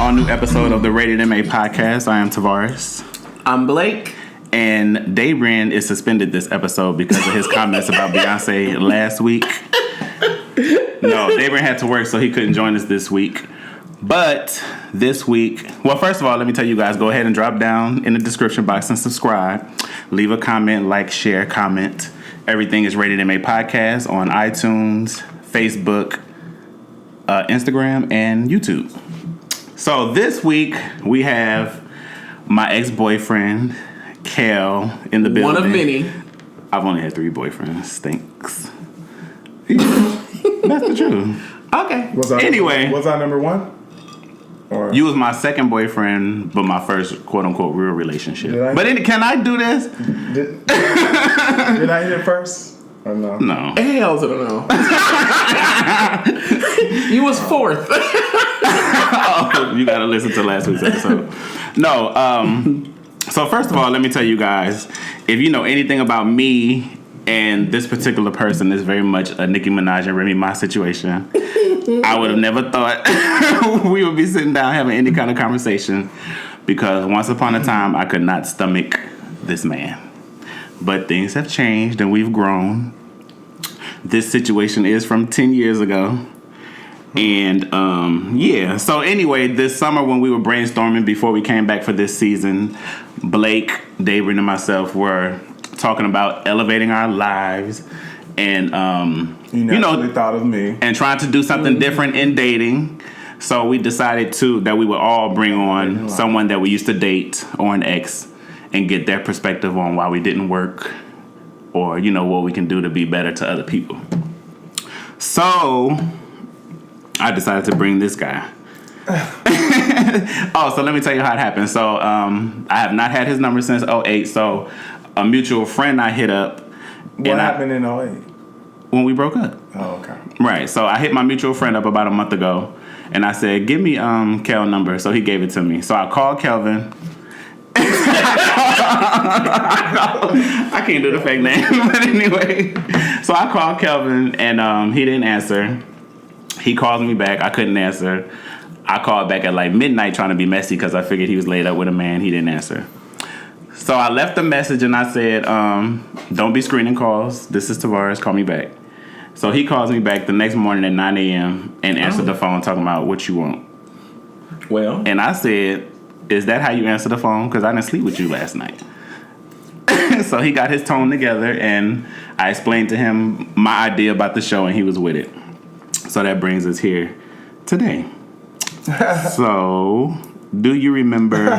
all new episode of the Ratedmapodcast. I am Tavarus. I'm Blake. And Daybrin is suspended this episode because of his comments about Beyonce last week. No, Daybrin had to work, so he couldn't join us this week. But this week, well, first of all, let me tell you guys, go ahead and drop down in the description box and subscribe. Leave a comment, like, share, comment. Everything is Rated MA Podcast on iTunes, Facebook, Instagram, and YouTube. So this week, we have my ex-boyfriend, Kel, in the building. One of many. I've only had 3 boyfriends. Thanks. That's the truth. Okay. Was I number one? Or You was my second boyfriend, but my first quote-unquote real relationship. Can I do this? Did I hit it first? Or no? No. Hell to the no. You was fourth. Oh, you gotta listen to last week's episode. No, so first of all, let me tell you guys, if you know anything about me and this particular person is very much a Nicki Minaj and Remy Ma situation, I would have never thought we would be sitting down having any kind of conversation, because once upon a time I could not stomach this man. But things have changed and we've grown. This situation is from 10 years ago. And yeah, so anyway, this summer when we were brainstorming before we came back for this season, Blake, David, and myself were talking about elevating our lives and thought of me and trying to do something different in dating. So we decided that we would all bring on someone that we used to date or an ex and get their perspective on why we didn't work, or what we can do to be better to other people. So I decided to bring this guy. So let me tell you how it happened. So I have not had his number since 2008. So a mutual friend I hit up. What happened in 2008? When we broke up. Oh, okay. Right. So I hit my mutual friend up about a month ago, and I said, give me Kel's number. So he gave it to me. So I called Kelvin. I can't do the fake name. But anyway. So I called Kelvin, and he didn't answer. He calls me back. I couldn't answer. I called back at like midnight trying to be messy because I figured he was laid up with a man. He didn't answer. So I left a message and I said, don't be screening calls. This is Tavarus. Call me back. So he calls me back the next morning at 9 a.m. and answered the phone talking about what you want. Well. And I said, is that how you answer the phone? Because I didn't sleep with you last night. So he got his tone together and I explained to him my idea about the show and he was with it. So that brings us here today. So, do you remember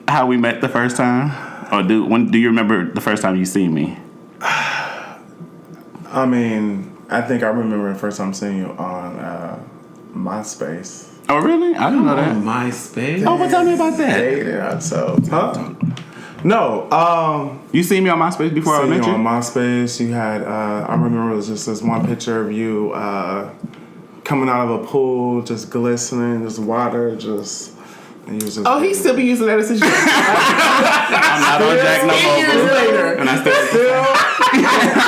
how we met the first time? Or do you remember the first time you seen me? I mean, I think I remember the first time seeing you on MySpace. Oh, really? I didn't know that. MySpace? Oh, well, tell me about that. No. You seen me on MySpace before I met you? On MySpace, you had, I remember it was just this one picture of you coming out of a pool, just glistening, just water, and you was just... Oh, he still be using that as his I'm not on Jack no more. Years later. And I still...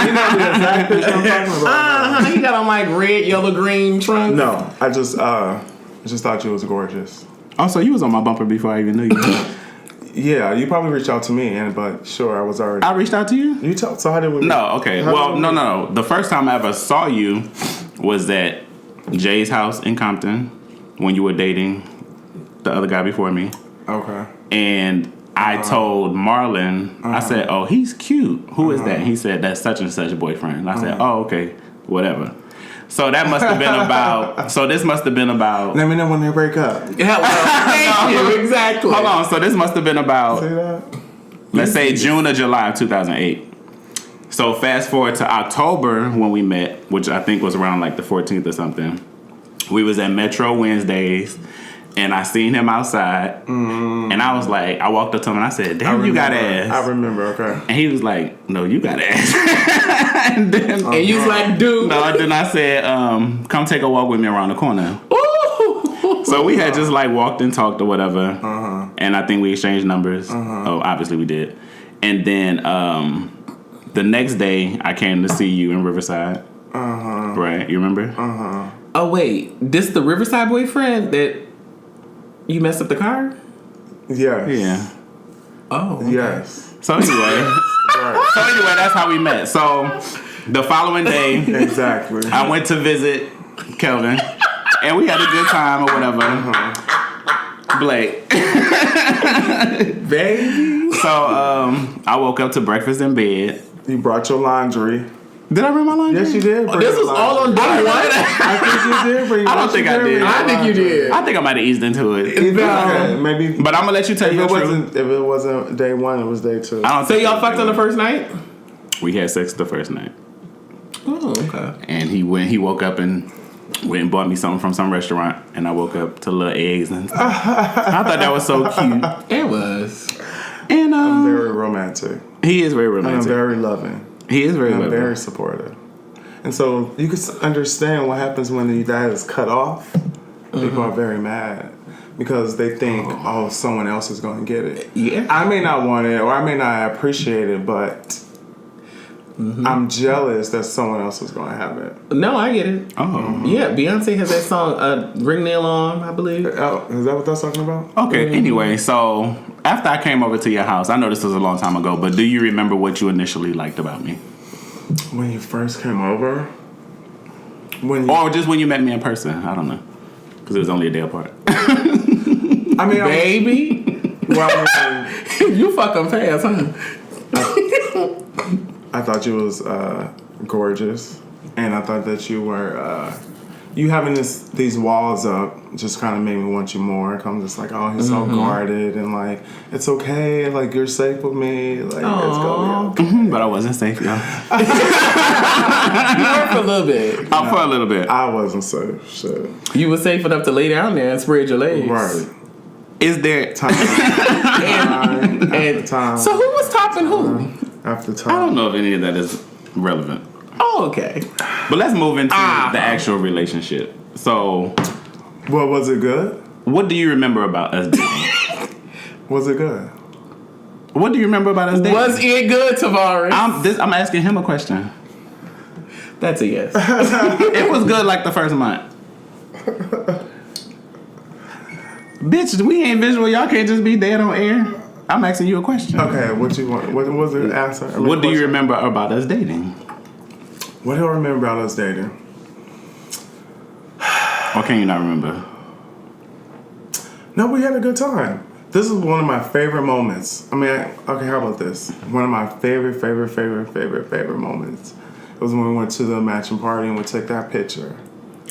You know the exact picture I'm talking about. He got on like red, yellow, green trunks. No, I just thought you was gorgeous. Oh, so you was on my bumper before I even knew you. Yeah, you probably reached out to me, but sure, I was already... I reached out to you? So how did we... No, okay. Well, no. The first time I ever saw you was at Jay's house in Compton when you were dating the other guy before me. Okay. And I told Marlon, I said, oh, he's cute. Who is that? He said, that's such and such boyfriend. And I said, oh, okay, whatever. So that must have been about... So this must have been about... Let me know when they break up. Yeah, well, thank you. Exactly. Hold on. So this must have been about... See that? Let's say June or July of 2008. So fast forward to October when we met, which I think was around like the 14th or something. We was at Metro Wednesdays, and I seen him outside, and I was like, I walked up to him and I said, damn, you got ass. I remember, okay. And he was like, no, you got ass. and you was like, dude. No, then I said, come take a walk with me around the corner. Ooh. So we had just like walked and talked or whatever, and I think we exchanged numbers. Oh, obviously we did. And then the next day, I came to see you in Riverside. Right, you remember? Oh wait, this the Riverside boyfriend that You messed up the car? Yes. Yeah. Oh. Okay. Yes. So anyway, Right. that's how we met. So the following day, Exactly. I went to visit Kelvin, and we had a good time or whatever. Blake. Baby. So I woke up to breakfast in bed. You brought your laundry. Did I bring my laundry? Yes, you did. Bring This your was all on laundry. day one? I think you did bring. I don't yes, think you I did. bring your I think you laundry. did. I think I might have eased into it. Okay, maybe. But I'm gonna let you tell If you it the truth. wasn't day one, it was day two. I don't So think y'all fucked on the first night? We had sex the first night, Oh, okay. and he woke up and went and bought me something from some restaurant, and I woke up to little eggs and stuff. I thought that was so cute. It was. And I'm very romantic. he is very And I'm romantic. very loving. He is very And I'm loving. very supportive. And so you can understand what happens when your dad is cut off. People are very mad because they think, oh, someone else is going to get it. Yeah. I may not want it or I may not appreciate it, but I'm jealous that someone else is going to have it. No, I get it. Oh. Yeah, Beyonce has that song, Ring Nail On, I believe. Oh, is that what that's talking about? Okay, anyway, so after I came over to your house, I know this was a long time ago, but do you remember what you initially liked about me? When you first came over? When you, Or just when you met me in person? I don't know. Because it was only a day apart. I mean, Baby, well, you fucking fast, huh? I thought you was gorgeous, and I thought that you were you having these walls up just kind of made me want you more. I'm just like, oh, he's so guarded, and like it's okay, like you're safe with me, like it's gonna be okay. But I wasn't safe, y'all. You were for a little bit. For a little bit. I wasn't safe. Shit. You were safe enough to lay down there and spread your legs. Right. Is there... Time. And time. so who was topping who? After time. I don't know if any of that is relevant. Oh, okay. But let's move into the actual relationship. So, Well, was it good? what do you remember about us dating? Was it good? What do you remember about us dating? Was it good, Tavarus? I'm asking him a question. That's a yes. It was good like the first month. Bitch, we ain't visual. Y'all can't just be dead on air. I'm asking you a question. Okay, what you want? What was the answer? I mean, What do you question. remember about us dating? What do I remember about us dating? Or can you not remember? No, we had a good time. This is one of my favorite moments. I mean, okay, how about this? One of my favorite moments. It was when we went to the matching party and we took that picture.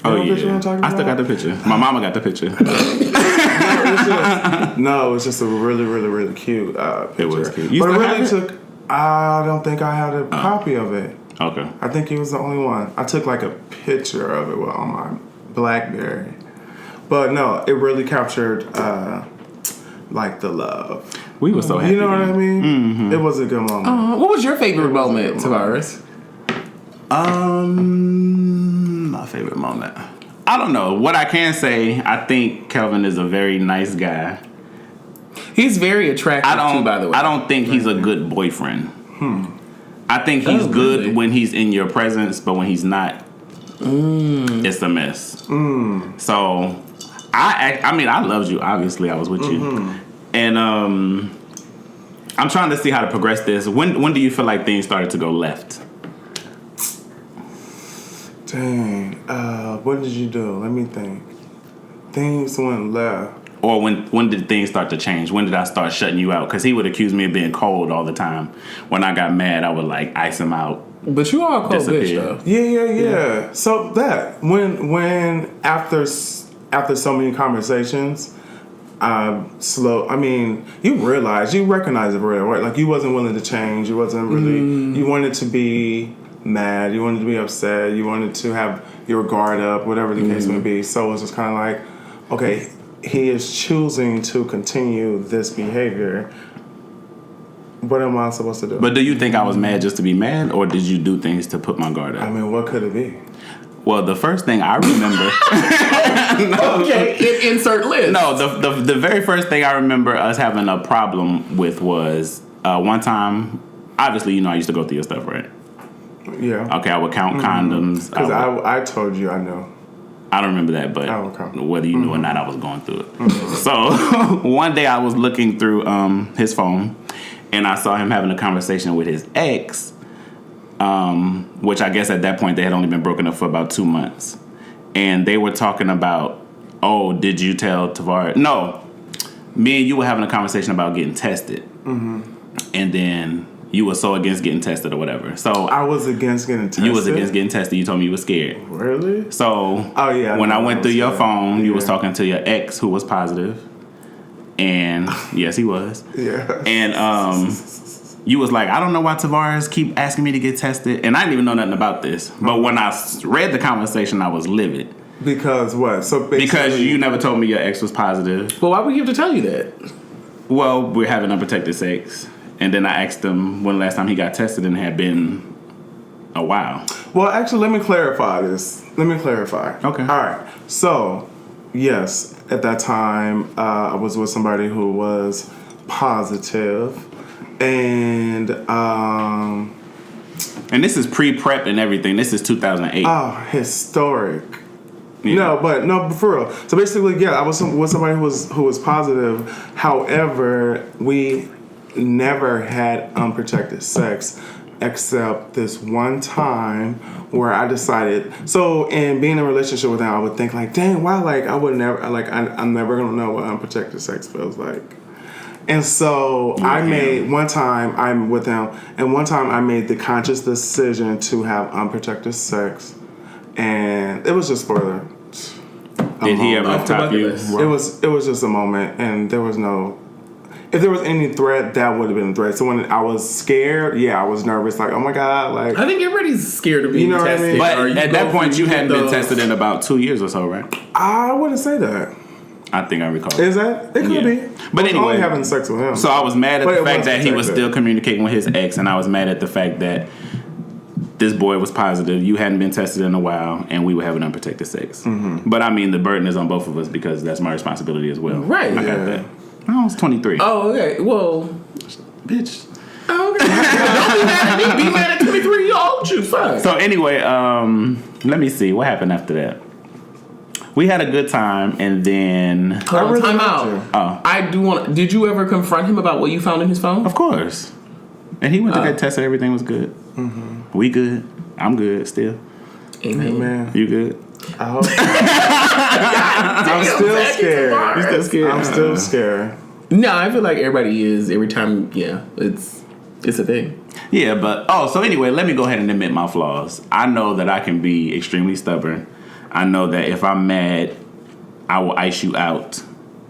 Oh, You know what picture yeah. I'm talking I still got about? the picture. My mama got the picture. No, it was just a really cute picture. It was cute. You But it still really have it? took. I don't think I had a copy of it. Okay. I think he was the only one. I took like a picture of it on my BlackBerry. But no, it really captured like the love. We were so happy. You know what I mean? Mm-hmm. It was a good moment. What was your favorite moment, Tavarus? My favorite moment. I don't know. What I can say, I think Kelvin is a very nice guy. He's very attractive too, by the way. I don't think he's a good boyfriend. I think he's Oh, good really? when he's in your presence, but when he's not, it's a mess. So, I mean, I loved you. Obviously, I was with you, and I'm trying to see how to progress this. When do you feel like things started to go left? Dang. What did you do? Let me think. Things went left. Or when did things start to change? When did I start shutting you out? Because he would accuse me of being cold all the time. When I got mad, I would like ice him out. But you are a cold bitch, Disappear. though. Yeah. So that when after so many conversations, you recognize it right? Like you wasn't willing to change. You wasn't really. You wanted to be mad. You wanted to be upset. You wanted to have your guard up, whatever the case may be. So it's just kind of like, okay, he is choosing to continue this behavior. What am I supposed to do? But do you think I was mad just to be mad, or did you do things to put my guard up? I mean, what could it be? Well, the first thing I remember... Okay, insert list. No, the very first thing I remember us having a problem with was one time, obviously, I used to go through your stuff, right? Yeah. Okay, I would count condoms. Because I told you I know. I don't remember that, but whether you knew or not, I was going through it. So one day I was looking through his phone, and I saw him having a conversation with his ex, which I guess at that point they had only been broken up for about 2 months. And they were talking about, oh, did you tell Tavarus? No, me and you were having a conversation about getting tested. Mm-hmm. And then you were so against getting tested or whatever. So I was against getting tested. You was against getting tested. You told me you were scared. Really? So when I went through your phone, you was talking to your ex who was positive. And yes, he was. Yeah. And you was like, I don't know why Tavarus keep asking me to get tested. And I didn't even know nothing about this. But when I read the conversation, I was livid. Because what? So because you never told me your ex was positive. Well, why would you have to tell you that? Well, we're having unprotected sex. And then I asked him when the last time he got tested, and it had been a while. Well, actually, let me clarify this. Okay. All right. So, yes, at that time, I was with somebody who was positive. And this is pre-prep and everything. This is 2008. Oh, historic. Yeah. No, but for real. So basically, yeah, I was with somebody who was positive. However, we never had unprotected sex except this one time where I decided. So in being in a relationship with him, I would think like, dang, wow, like I would never, like I'm never gonna know what unprotected sex feels like. And so I made one time I'm with him, and one time I made the conscious decision to have unprotected sex, and it was just for the. Did he ever top you? It was just a moment, and there was no. If there was any threat, that would have been a threat. So when I was scared, I was nervous. Like, oh my God, like. I think everybody's scared of being tested. What I mean? But at that point, you hadn't been tested in about 2 years or so, right? I wouldn't say that. I think I recall. Is that? It could be. But anyway, only having sex with him. So I was mad at the fact that he was still communicating with his ex, and I was mad at the fact that this boy was positive. You hadn't been tested in a while, and we were having unprotected sex. Mm-hmm. But I mean, the burden is on both of us because that's my responsibility as well. Right. I got that. I was 23. Oh, okay. Well, bitch. Oh, okay. Don't be mad at me. Be mad at 23 year old. You fine. So anyway, let me see what happened after that. We had a good time, and then time out. Oh, I do want. Did you ever confront him about what you found in his phone? Of course. And he went to get tested. Everything was good. Mm-hmm. We good. I'm good still. Amen. You good? I hope. I'm still scared. You still scared? I'm still scared. No, I feel like everybody is every time. Yeah, it's a thing. Yeah, but so anyway, let me go ahead and admit my flaws. I know that I can be extremely stubborn. I know that if I'm mad, I will ice you out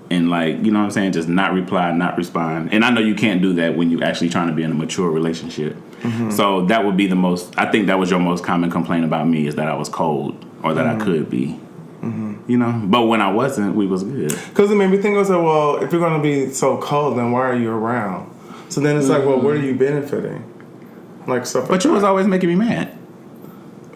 and, like, you know what I'm saying, just not reply, not respond. And I know you can't do that when you're actually trying to be in a mature relationship. Mm-hmm. So that would be the most, I think that was your most common complaint about me, is that I was cold or that I could be. Mm-hmm. You know? But when I wasn't, we was good. Because it made me think, I was like, well, if you're going to be so cold, then why are you around? So then it's like, well, what are you benefiting? Like stuff. But you was always making me mad.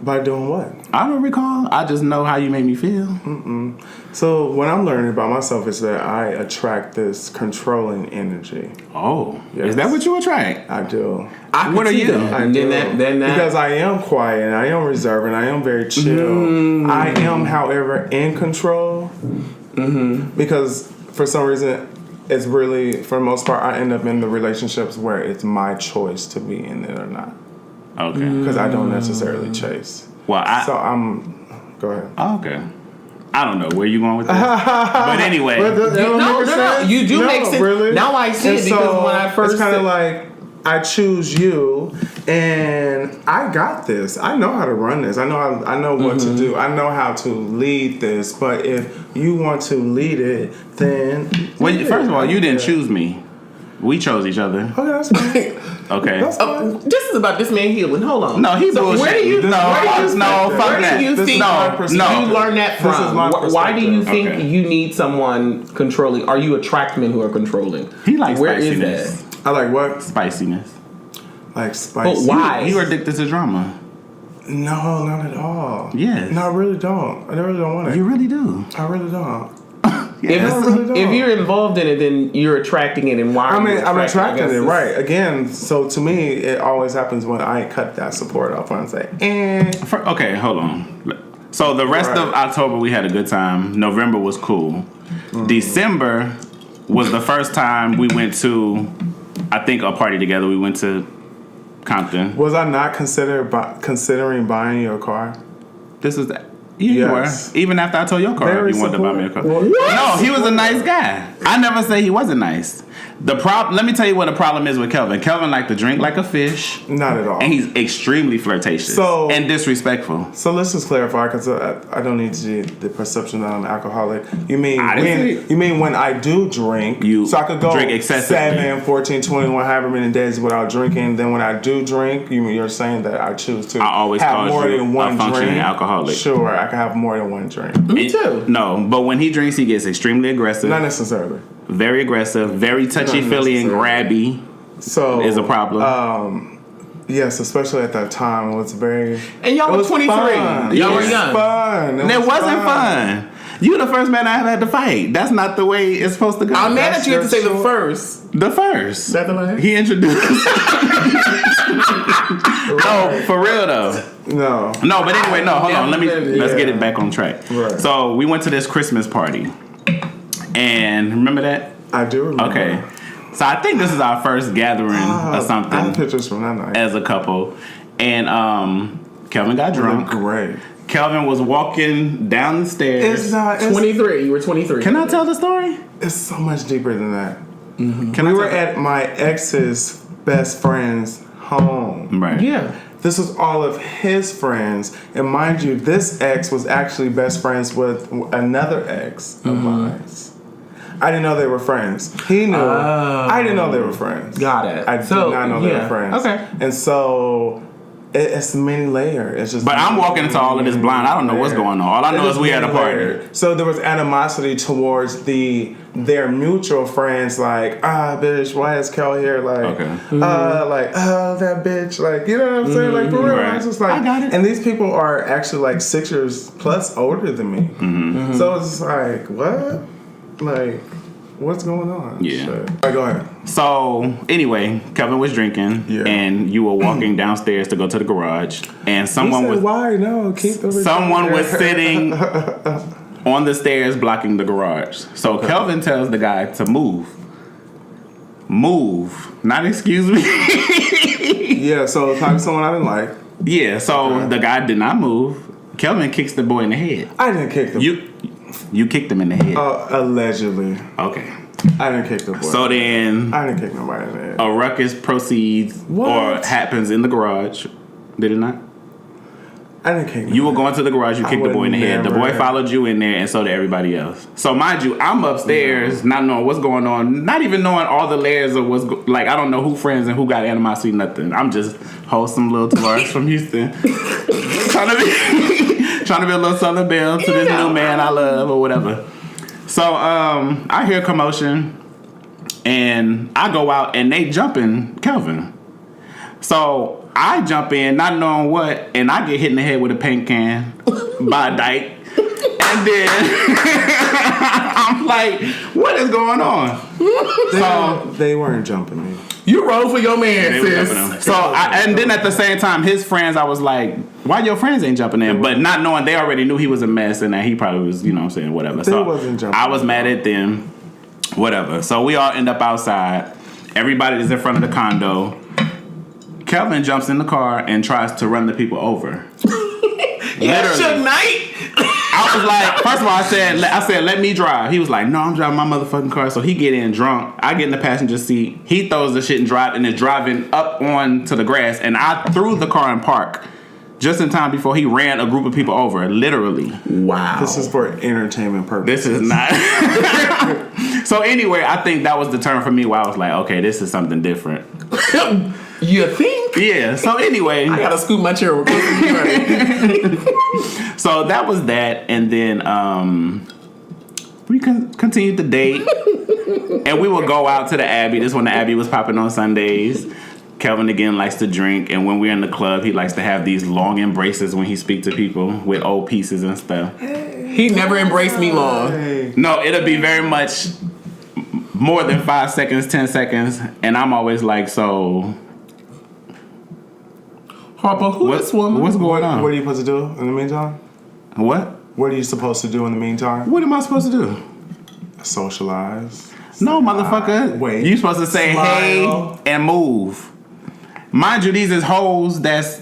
By doing what? I don't recall. I just know how you made me feel. Mm-mm. So what I'm learning about myself is that I attract this controlling energy. Oh, yes. Is that what you attract? I do. What are you? I do. Then because I am quiet and I am reserved and I am very chill. I am, however, in control. Mm-hmm. Because for some reason, it's really, for the most part, I end up in the relationships where it's my choice to be in it or not. Okay. Because I don't necessarily chase. Well, Go ahead. Oh, okay. I don't know where you going with this. But anyway. No. You do make sense. Really? Now I see it because when I first... It's kind of like, I choose you, and I got this. I know how to run this. I know what to do. I know how to lead this. But if you want to lead it, then... Well, first of all, you didn't choose me. We chose each other. Okay, that's fine. Okay. This is about this man healing. Hold on. No, he's bullshit. Where do you think you learn that from? Why do you think you need someone controlling? Are you attract men who are controlling? He likes Where spiciness. Is that? I like what? Spiciness. Like spicy. But why? You're addicted to drama. No, not at all. Yes. No, I really don't. I really don't want it. You really do. I really don't. If you're involved in it, then you're attracting it, and why? I'm attracting it, right? Again, so to me, it always happens when I cut that support off and say, Okay, hold on. So the rest of October we had a good time. November was cool. December was the first time we went to, I think, a party together. We went to Compton. Was I not considering buying you a car? This is you were. Even after I told your car, you wanted to buy me a car. What? No, he was a nice guy. I never say he wasn't nice. Let me tell you what the problem is with Kelvin. Kelvin liked to drink like a fish. Not at all. And he's extremely flirtatious and disrespectful. So let's just clarify, because I don't need the perception that I'm an alcoholic. You mean when I do drink, so I could go drink excessively. 7, 14, 21, however many days without drinking. Then when I do drink, you're saying that I choose to have more than one functioning drink. Alcoholic. Sure, I can have more than one drink. Me too. No, but when he drinks, he gets extremely aggressive. Not necessarily. Very aggressive, very touchy-feely and grabby. So is a problem. Yes, especially at that time, it was very. And y'all were 23. Fun. Y'all were young. Fun. It wasn't fun. You the first man I ever had to fight. That's not the way it's supposed to go. I'm mad that you had to say the first. The first. Is that the last? He introduced. No, for real though. No, but anyway, no. Hold on. Let's get it back on track. Right. So we went to this Christmas party, and remember that? I do remember. Okay. So I think this is our first gathering or something. I have pictures from that night as a couple, and Kelvin got drunk. Great. Kelvin was walking down the stairs. It's 23. You were 23. Can I tell the story? It's so much deeper than that. Mm-hmm. We were at my ex's best friend's home. Right. Yeah. This was all of his friends, and mind you, this ex was actually best friends with another ex of mine. I didn't know they were friends. He knew. I didn't know they were friends. Got it. I did not know they were friends. Okay. And so it's many layers. It's just. But I'm walking into all of this blind. I don't know what's going on. All I know is we had a party. So there was animosity towards their mutual friends. Like, bitch, why is Kel here? Like, that bitch. Like, you know what I'm saying? Like, for real. Right. It's just like, I got it. And these people are actually like 6 years plus older than me. Mm-hmm. So it's like, what? Like, what's going on? Yeah. All right, go ahead. So, anyway, Kevin was drinking, and you were walking downstairs to go to the garage, and someone was... Why? No, keep the... Someone was sitting on the stairs blocking the garage. So, Kelvin tells the guy to move. Move. Not excuse me. Yeah, so probably someone I didn't like. Yeah, so the guy did not move. Kelvin kicks the boy in the head. I didn't kick the boy. You kicked him in the head. Allegedly. Okay. I didn't kick the boy. So then... I didn't kick nobody in the head. A ruckus proceeds or happens in the garage. Did it not? I didn't kick You were going to the garage, you kicked the boy in the head. The boy followed you in there, and so did everybody else. So mind you, I'm upstairs, not knowing what's going on, not even knowing all the layers of what's like. I don't know who friends and who got animosity, nothing. I'm just wholesome little Tavarus from Houston, trying to be a little Southern Belle to this new man I love or whatever. So I hear commotion, and I go out, and they jumping Kelvin. So I jump in, not knowing what, and I get hit in the head with a paint can by a dyke. And then I'm like, what is going on? They weren't jumping me. You rolled for your man, sis. So and then at the same time, his friends, I was like, why your friends ain't jumping in? But not knowing, they already knew he was a mess and that he probably was, you know what I'm saying, whatever. They wasn't jumping. I was mad at them, whatever. So we all end up outside. Everybody is in front of the condo. Kelvin jumps in the car and tries to run the people over. That's your night. I was like, first of all, I said, let me drive. He was like, no, I'm driving my motherfucking car. So he get in drunk. I get in the passenger seat. He throws the shit and drive and is driving up onto the grass. And I threw the car in park just in time before he ran a group of people over. Literally. Wow. This is for entertainment purposes. This is not. So anyway, I think that was the turn for me where I was like, okay, this is something different. You think? Yeah. So anyway, I gotta scoot my chair. So that was that, and then we continued to date, and we would go out to the Abbey. This is when the Abbey was popping on Sundays. Kelvin again likes to drink, and when we're in the club, he likes to have these long embraces when he speaks to people with old pieces and stuff. He never embraced me long. No, it'll be very much more than 5 seconds, 10 seconds, and I'm always like, so. Harper, who this woman? What's going on? What are you supposed to do in the meantime? What? What are you supposed to do in the meantime? What am I supposed to do? Socialize. No, motherfucker. Wait. You supposed to say Smile. hey and move. Mind you, these is hoes that's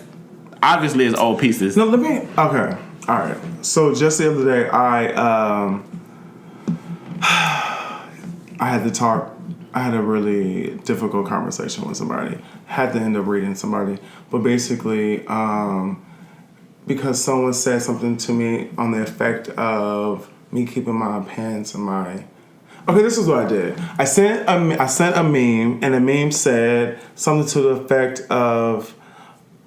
obviously is old pieces. No, let me. Okay. All right. So just the other day, I had to talk. I had a really difficult conversation with somebody. Had to end up reading somebody, but basically, because someone said something to me on the effect of me keeping my pants in my. Okay, this is what I did. I sent a meme, and the meme said something to the effect of,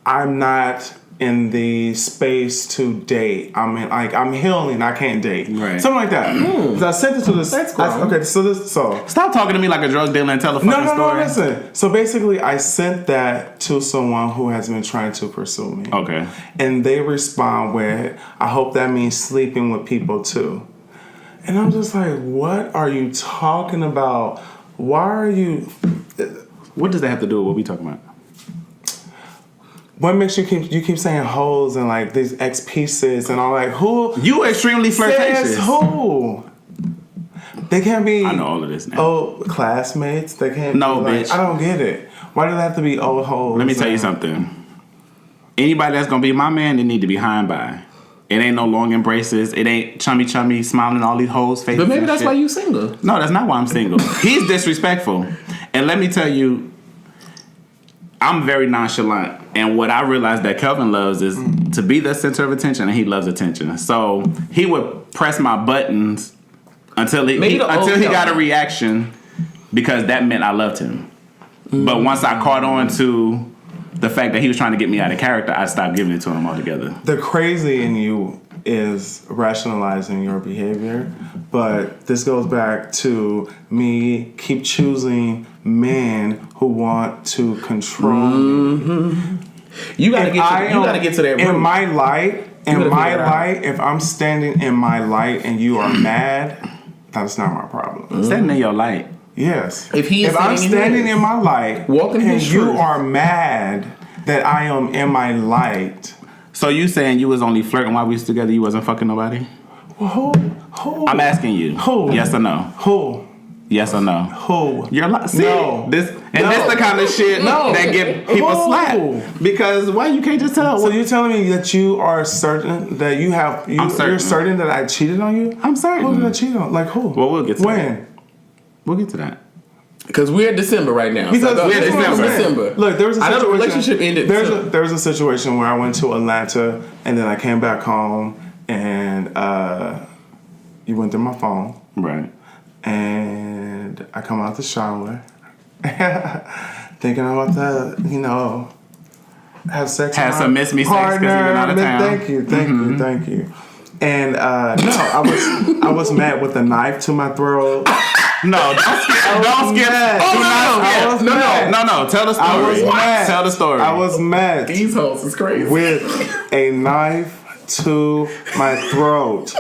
"I'm not in the space to date. I'm healing. I can't date." Right. Something like that. So I sent it to this. That's cool. So Stop talking to me like a drug dealer and tell a fucking story. no. Listen. So basically, I sent that to someone who has been trying to pursue me. Okay. And they respond with, "I hope that means sleeping with people too." And I'm just like, what are you talking about? Why are you... What does that have to do with what we talking about? What makes you keep saying hoes and like these ex pieces and all that? Who... You extremely flirtatious. Says who? They can't be... I know all of this now. Old classmates. They can't No, be like, bitch. I don't get it. Why do they have to be old hoes? Let me tell you something. Anybody that's gonna be my man, they need to be high and by. It ain't no long embraces. It ain't chummy smiling all these hoes' faces. But maybe and that's shit. why you single. No, that's not why I'm single. He's disrespectful. And let me tell you, I'm very nonchalant. And what I realized that Kelvin loves is to be the center of attention, and he loves attention. So he would press my buttons until he got a reaction, because that meant I loved him. But once I caught on to the fact that he was trying to get me out of character, I stopped giving it to him altogether. The crazy in you is rationalizing your behavior, but this goes back to me keep choosing men who want to control me. You gotta get to that root. In my light, if I'm standing in my light and you are mad, that's not my problem. Standing in your light. Yes. If I'm standing in my light and you are mad that I am in my light. So you saying you was only flirting while we was together, you wasn't fucking nobody? Well, who? I'm asking you. Who? Yes or no? Who? Yes or no? Who? You're see, no. This the kind of shit that get people slapped. Because why you can't just tell? So you're telling me that you are certain that you're certain that I cheated on you? I'm certain. Who did I cheat on? Like who? Well, we'll get to when? that. We'll get to that. Because we're in December right now. Because so we're in December. Look, there was a situation. I know the relationship ended. There was a situation where I went to Atlanta and then I came back home and you went through my phone. Right. And I come out the shower thinking I'm about to, have sex with some miss me sex because you've been out of town. Thank you. And no, I was mad with a knife to my throat. No, don't skip. No. Tell the story. I was mad. Tell the story. I was mad. These hoes is crazy. With a knife to my throat.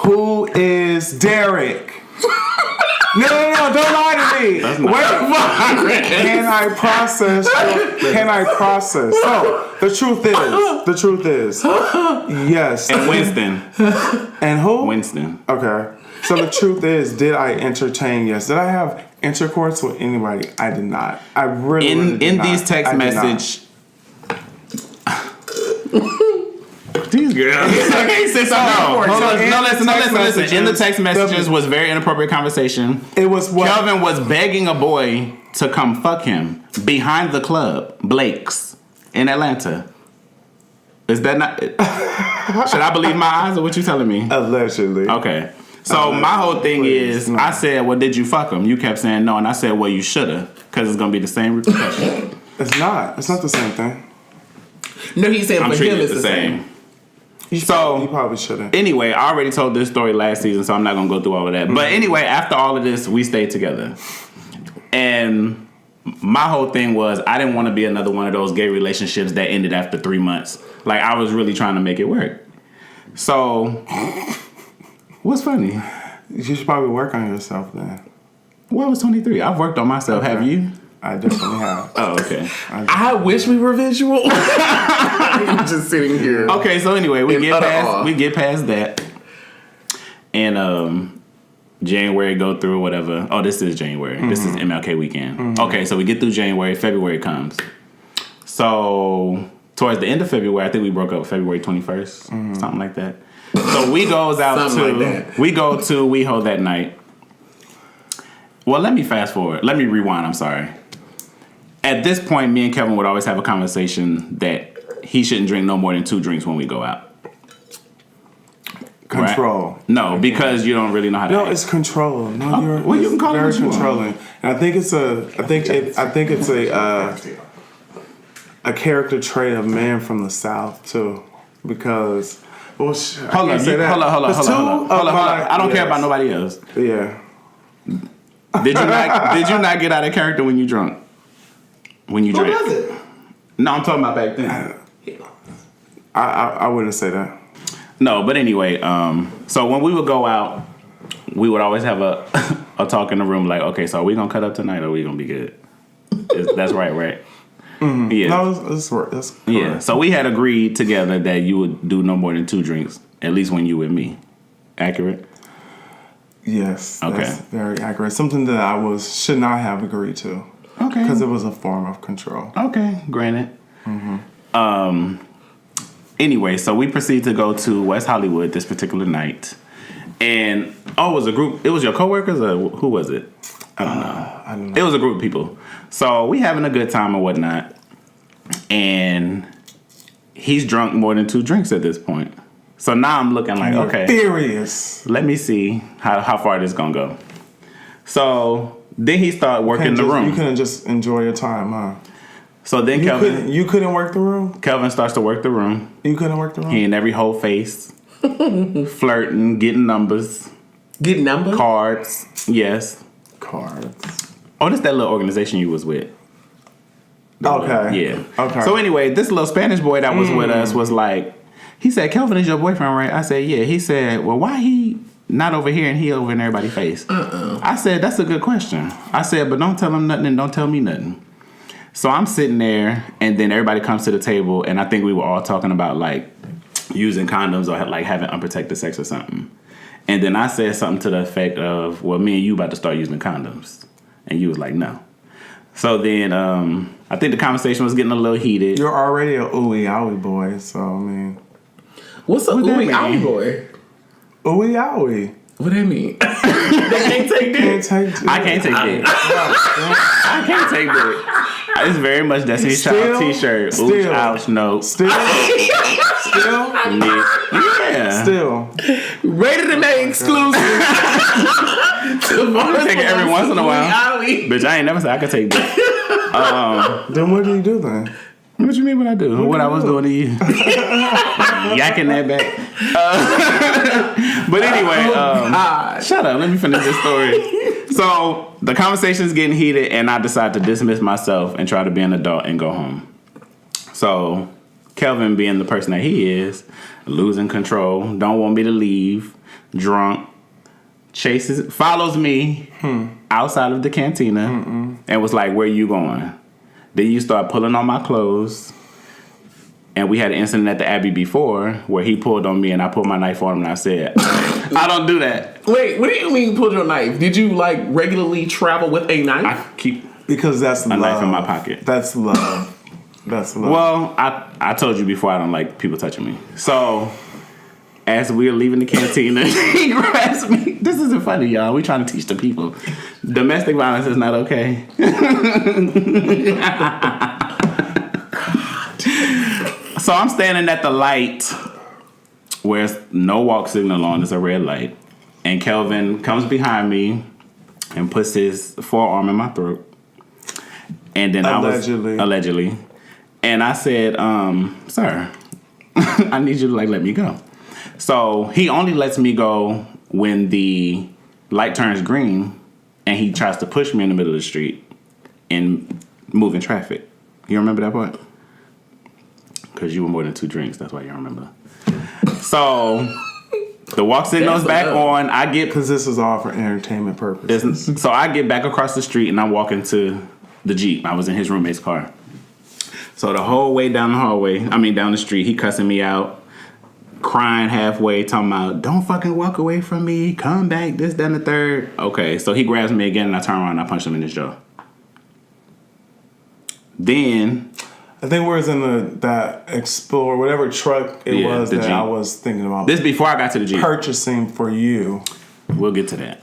Who is Derek? No, don't lie to me. Wait, can I process? So the truth is, yes. And Winston. And who? Winston. Okay. So the truth is, did I entertain? Yes. Did I have intercourse with anybody? I did not. I really did not. These text message. These girls. Okay, sis, listen. In the text messages was very inappropriate conversation. It was what? Kelvin was begging a boy to come fuck him behind the club, Blake's, in Atlanta. Is that not? Should I believe my eyes or what you telling me? Allegedly. Okay. So my whole thing is, I said, well, did you fuck him? You kept saying no, and I said, well, you shoulda, because it's gonna be the same repercussion. It's not. It's not the same thing. No, he's saying for him it's the same. You probably shouldn't. Anyway, I already told this story last season, so I'm not gonna go through all of that. Mm-hmm. But anyway, after all of this, we stayed together, and my whole thing was I didn't want to be another one of those gay relationships that ended after 3 months. Like I was really trying to make it work. So. What's funny? You should probably work on yourself then. Well, I was 23. I've worked on myself. Okay. Have you? I definitely have. Oh, okay. I wish we were visual. I'm just sitting here. Okay, so anyway, we get past that. And January go through or whatever. Oh, this is January. Mm-hmm. This is MLK weekend. Mm-hmm. Okay, so we get through January. February comes. So towards the end of February, I think we broke up February 21st, something like that. So we goes out we go to WeHo that night. Well, let me fast forward. Let me rewind. I'm sorry. At this point, me and Kevin would always have a conversation that he shouldn't drink no more than 2 drinks when we go out. Control. Right? No, because you don't really know how to. No, it's control. No, you can call it very controlling. And I think it's a character trait of man from the South too, because. Well, hold on. I don't care about nobody else. Yeah. Did you not get out of character when you drunk? When you drank? Who does it? No, I'm talking about back then. I wouldn't say that. No, but anyway, so when we would go out, we would always have a talk in the room like, okay, so are we gonna cut up tonight or are we gonna be good? That's right? Mm-hmm. Yeah. No, that's correct. Yeah. So we had agreed together that you would do no more than 2 drinks, at least when you with me. Accurate? Yes. Okay. That's very accurate. Something that I should not have agreed to. Okay. Because it was a form of control. Okay, granted. Mm-hmm. Anyway, so we proceed to go to West Hollywood this particular night. And, it was a group. It was your coworkers or who was it? I don't know. It was a group of people. So we having a good time or whatnot. And he's drunk more than 2 drinks at this point. So now I'm looking like, okay. Furious. Let me see how far this gonna go. So then he started working the room. You couldn't just enjoy your time, huh? So then You couldn't work the room? Kelvin starts to work the room. You couldn't work the room? He in every whole face. Flirting, getting numbers. Getting numbers? Cards. Yes. Cards. Oh, this that little organization you was with. Okay. Yeah. Okay. So anyway, this little Spanish boy that was with us was like, he said, Kelvin is your boyfriend, right? I said, yeah. He said, well, why he not over here and he over in everybody's face? I said, that's a good question. I said, but don't tell him nothing and don't tell me nothing. So I'm sitting there, and then everybody comes to the table, and I think we were all talking about, like, using condoms or, like, having unprotected sex or something. And then I said something to the effect of, well, me and you about to start using condoms. And you was like, no. So then I think the conversation was getting a little heated. You're already a ooey-owie boy, so, I mean. What's a ooey-owie boy? Ooey-owie. What do that mean? They can't take dick? I can't take dick. I can't take dick. It's very much Destiny's Child t-shirt. Ooch, ouch, no. Still? Yeah. Still. Rated and made exclusive. I'm take it every once in a while. Bitch, I ain't never said I could take dick. Then what do you do then? What you mean what I do? What I was doing to you? Yakking that back. But anyway, shut up. Let me finish this story. So the conversation's getting heated, and I decide to dismiss myself and try to be an adult and go home. So Kelvin, being the person that he is, losing control, don't want me to leave, drunk, follows me outside of the cantina and was like, where you going? Then you start pulling on my clothes. And we had an incident at the Abbey before where he pulled on me and I pulled my knife on him and I said, I don't do that. Wait, what do you mean you pulled your knife? Did you like regularly travel with a knife? I keep because that's a knife in my pocket. That's love. That's love. Well, I told you before I don't like people touching me. So as we were leaving the cantina, he grabs me. This isn't funny, y'all. We trying to teach the people. Domestic violence is not okay. So I'm standing at the light where there's no walk signal on. It's a red light. And Kelvin comes behind me and puts his forearm in my throat. And then allegedly. And I said, sir, I need you to let me go. So he only lets me go when the light turns green and he tries to push me in the middle of the street and moving traffic. You remember that part? Because you were more than 2 drinks. That's why you don't remember. So the walk signal's back on. Because this is all for entertainment purposes. So I get back across the street and I'm walking to the Jeep. I was in his roommate's car. So the whole way down the street, he cussing me out, crying halfway, talking about, don't fucking walk away from me, come back, this, that, and the third. Okay, so he grabs me again, and I turn around and I punch him in his jaw. Then... I think we was in that Explorer, whatever truck it was that Jeep. I was thinking about. This before I got to the Jeep. Purchasing for you. We'll get to that.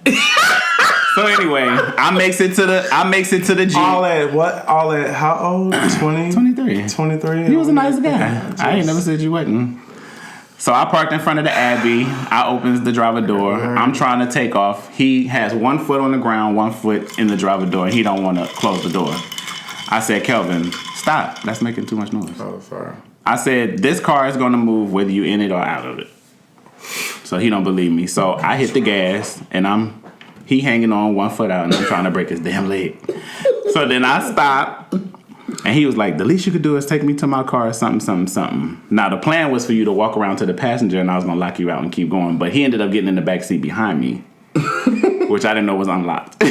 So anyway, I makes it to the Jeep. All at how old? 20? 23. 23. He was a nice guy. I ain't never said you wasn't. So I parked in front of the Abbey. I opens the driver door. I'm trying to take off. He has 1 foot on the ground, 1 foot in the driver door. He don't want to close the door. I said, Kelvin, stop. That's making too much noise. Oh, sorry. I said, this car is going to move whether you in it or out of it. So he don't believe me. So I hit the gas, and he hanging on 1 foot out, and I'm trying to break his damn leg. So then I stopped, and he was like, the least you could do is take me to my car or something. Now, the plan was for you to walk around to the passenger, and I was going to lock you out and keep going. But he ended up getting in the back seat behind me, which I didn't know was unlocked. So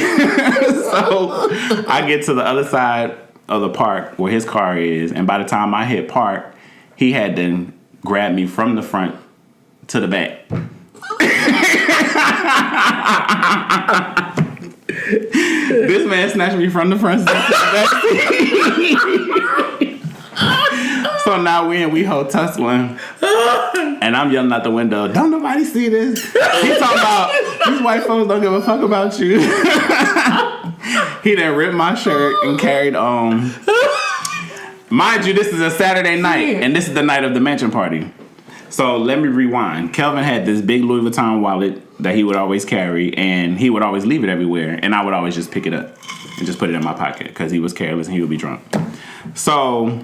I get to the other side of the park where his car is, and by the time I hit park, he had to grab me from the front to the back. This man snatched me from the front seat to the back seat. So now we whole tussling, and I'm yelling out the window, don't nobody see this. He's talking about, these white folks don't give a fuck about you. He done ripped my shirt and carried on. Mind you, this is a Saturday night, and this is the night of the mansion party. So let me rewind. Kelvin had this big Louis Vuitton wallet that he would always carry, and he would always leave it everywhere, and I would always just pick it up and just put it in my pocket because he was careless and he would be drunk. So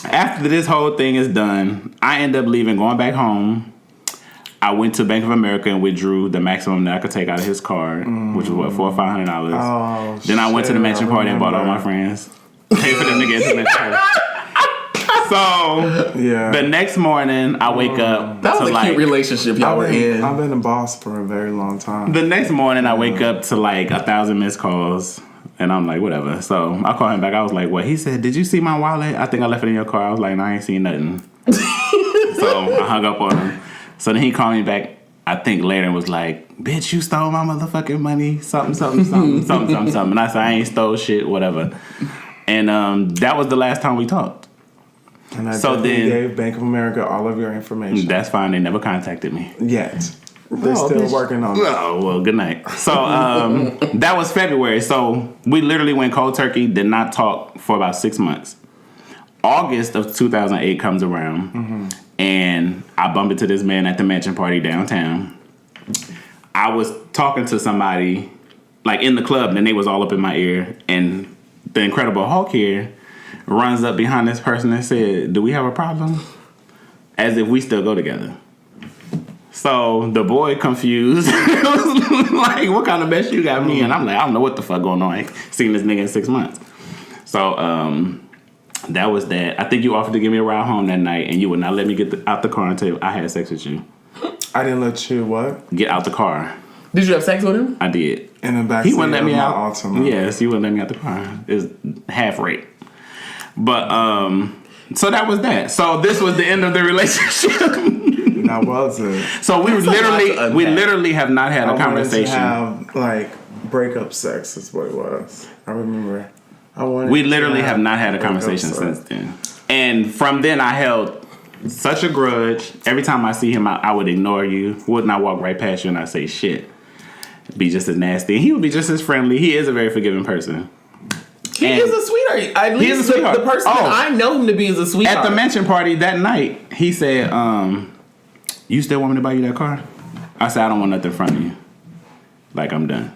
after this whole thing is done, I end up leaving, going back home. I went to Bank of America and withdrew the maximum that I could take out of his card, which was what, $400 or $500. Oh, then I went to the mansion party and bought all my friends. Paid for them to get to the mansion party. So the next morning I wake up. That was a cute relationship y'all were in. I've been a boss for a very long time. The next morning I wake up to like 1,000 missed calls. And I'm like, whatever. So I called him back. I was like, what? He said, did you see my wallet? I think I left it in your car. I was like, no, I ain't seen nothing. So I hung up on him. So then he called me back, I think later, and was like, bitch, you stole my motherfucking money. Something. And I said, I ain't stole shit, whatever. And that was the last time we talked. And I gave Bank of America all of your information. That's fine. They never contacted me. Yet. They're still working on it. Oh, well, good night. So that was February. So we literally went cold turkey, did not talk for about 6 months. August of 2008 comes around, and I bump into this man at the mansion party downtown. I was talking to somebody, like in the club, and they was all up in my ear, and the Incredible Hulk here runs up behind this person and said, do we have a problem? As if we still go together. So the boy confused, was like, what kind of mess you got me in? I'm like, I don't know what the fuck going on. I ain't seen this nigga in 6 months. So that was that. I think you offered to give me a ride home that night, and you would not let me get out the car until I had sex with you. I didn't let you what? Get out the car. Did you have sex with him? I did. In the backseat. He wouldn't let me out. Altima. Yes, he wouldn't let me out the car. It's half rate. But so that was that. So this was the end of the relationship. That was it. So we literally have not had a conversation. I wanted to have like breakup sex is what it was. I remember. We literally have not had a conversation since then. And from then I held such a grudge. Every time I see him, I would ignore you. Would not walk right past you and I say shit. Be just as nasty. And he would be just as friendly. He is a very forgiving person. He is a sweetheart. At least he is a sweetheart. The person that I know him to be is a sweetheart. At the mansion party that night, he said, you still want me to buy you that car? I said, I don't want nothing from you. Like, I'm done.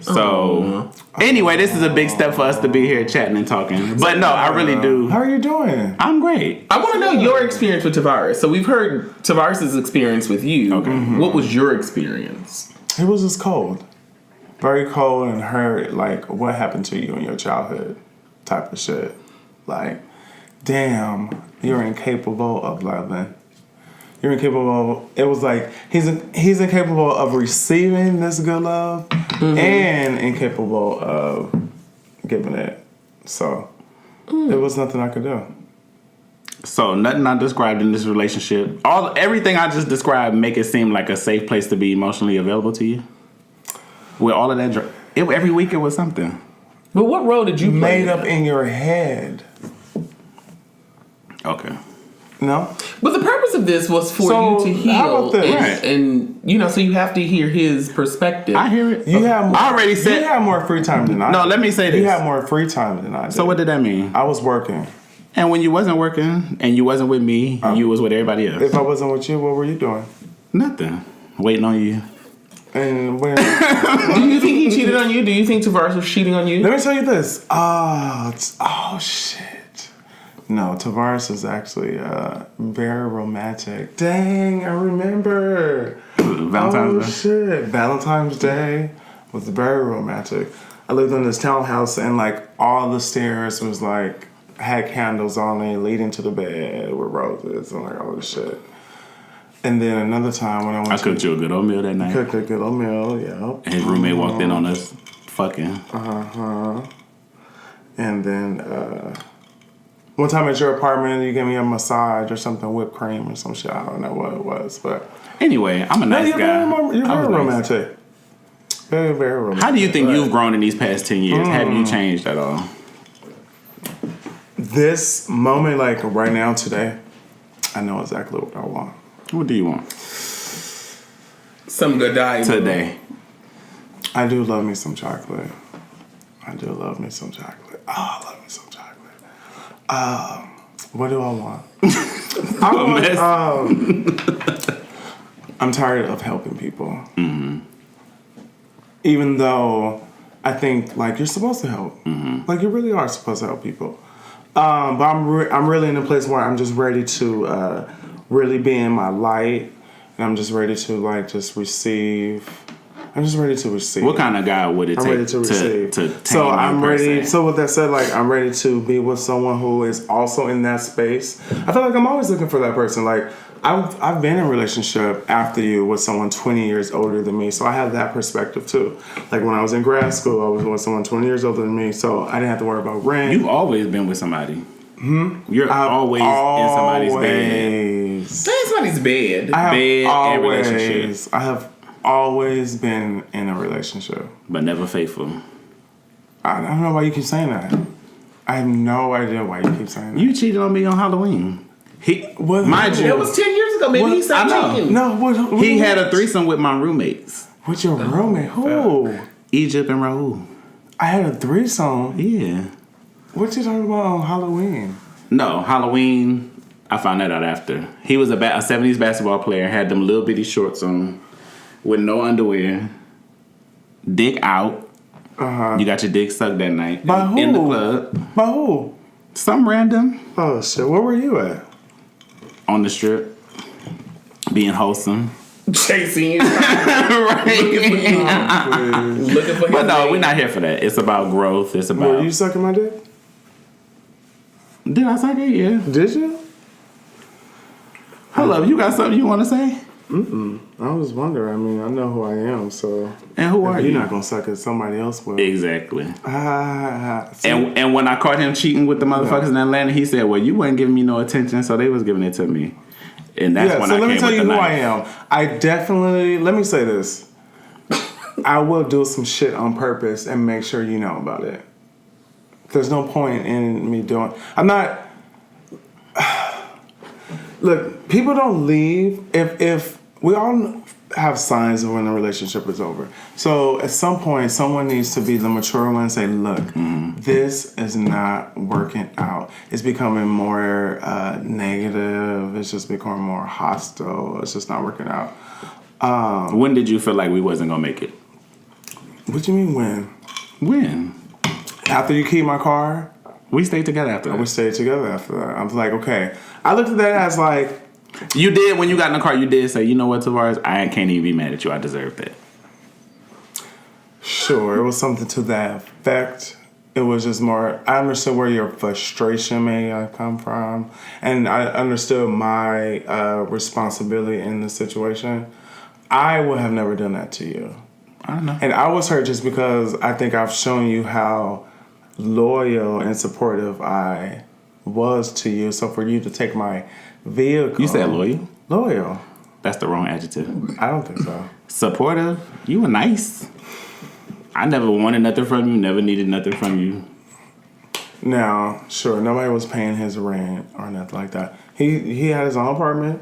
So, anyway, this is a big step for us to be here chatting and talking. But no, I really do. How are you doing? I'm great. I want to know your experience with Tavarus. So we've heard Tavarus' experience with you. Okay. What was your experience? It was just cold. Very cold, and heard, like, what happened to you in your childhood type of shit. Like, damn, you're incapable of loving. You're incapable. It was like he's incapable of receiving this good love, and incapable of giving it. So there was nothing I could do. So nothing I described in this relationship, everything I just described, make it seem like a safe place to be emotionally available to you. With all of that, every week it was something. But what role did you play? Made up in your head. Okay. No. But the purpose of this was for you to heal, and so you have to hear his perspective. I hear it. I already said you have more free time than I. No, let me say this. You have more free time than I did. So what did that mean? I was working. And when you wasn't working and you wasn't with me, you was with everybody else. If I wasn't with you, what were you doing? Nothing. Waiting on you. And when do you think he cheated on you? Do you think Tavarus was cheating on you? Let me tell you this. Oh shit. No, Tavarus is actually very romantic. Dang, I remember. Valentine's Day. Shit. Valentine's Day was very romantic. I lived in this townhouse and like all the stairs was like had candles on it leading to the bed with roses and like all this shit. And then another time when I cooked you a good old meal that night. Cooked a good old meal, yeah. And his roommate walked in on us fucking. And then one time at your apartment, you gave me a massage or something, whipped cream or some shit. I don't know what it was, but anyway, I'm a nice guy. You're very romantic. Very, very romantic. How do you think you've grown in these past 10 years? Have you changed at all? This moment, like right now, today, I know exactly what I want. What do you want? Some good diet. Today. I do love me some chocolate. I do love me some chocolate. Oh, I love me some chocolate. What do I want? I'm tired of helping people. Mm-hmm. Even though I think like you're supposed to help. Mm-hmm. Like you really are supposed to help people. But I'm really in a place where I'm just ready to really be in my light, and I'm just ready to like just receive. I'm just ready to receive. What kind of guy would it take ready to receive? To so I'm ready. So with that said, like I'm ready to be with someone who is also in that space. I feel like I'm always looking for that person. Like I've been in a relationship after you with someone 20 years older than me, so I have that perspective too. Like when I was in grad school, I was with someone 20 years older than me, so I didn't have to worry about rent. You've always been with somebody. You're always in somebody's bed. In somebody's bed. And relationship. I have always been in a relationship, but never faithful. I don't know why you keep saying that. I have no idea why you keep saying that. You cheated on me on Halloween. Mind you, it was 10 years ago. Maybe he stopped cheating. No, he had a threesome with my roommates. With your roommate? Who? Egypt and Raul. I had a threesome? Yeah. What you talking about on Halloween? No, Halloween, I found that out after. He was a 70s basketball player, had them little bitty shorts on with no underwear, dick out. You got your dick sucked that night. By who? In the club. By who? Some random. Oh, shit. Where were you at? On the strip. Being wholesome. Chasing you. Right. Looking for him. But no, we're not here for that. It's about growth. It's about... Were you sucking my dick? Did I suck it? Yeah. Did you? Hold up. You got something you want to say? I was wondering. I mean, I know who I am, so... And who are you? You're not going to suck it. Somebody else will. Exactly. And when I caught him cheating with the motherfuckers in Atlanta, he said, well, you wasn't giving me no attention, so they was giving it to me. And that's when I came with the knife. So let me tell you who I am. I definitely... Let me say this. I will do some shit on purpose and make sure you know about it. There's no point in me doing... I'm not... Look, people don't leave if we all have signs of when a relationship is over. So at some point, someone needs to be the mature one and say, look, this is not working out. It's becoming more negative. It's just becoming more hostile. It's just not working out. When did you feel like we wasn't going to make it? What do you mean when? When? After you keyed my car? We stayed together after that. We stayed together after that. I was like, okay. I looked at that as like... You did, when you got in the car, you did say, you know what, Tavarus? I can't even be mad at you. I deserve that. Sure. It was something to that effect. It was just more... I understood where your frustration may have come from. And I understood my responsibility in the situation. I would have never done that to you. I know. And I was hurt just because I think I've shown you how loyal and supportive I was to you. So for you to take my vehicle... You said loyal? Loyal. That's the wrong adjective. I don't think so. Supportive? You were nice. I never wanted nothing from you, never needed nothing from you. Now, sure, nobody was paying his rent or nothing like that. He had his own apartment.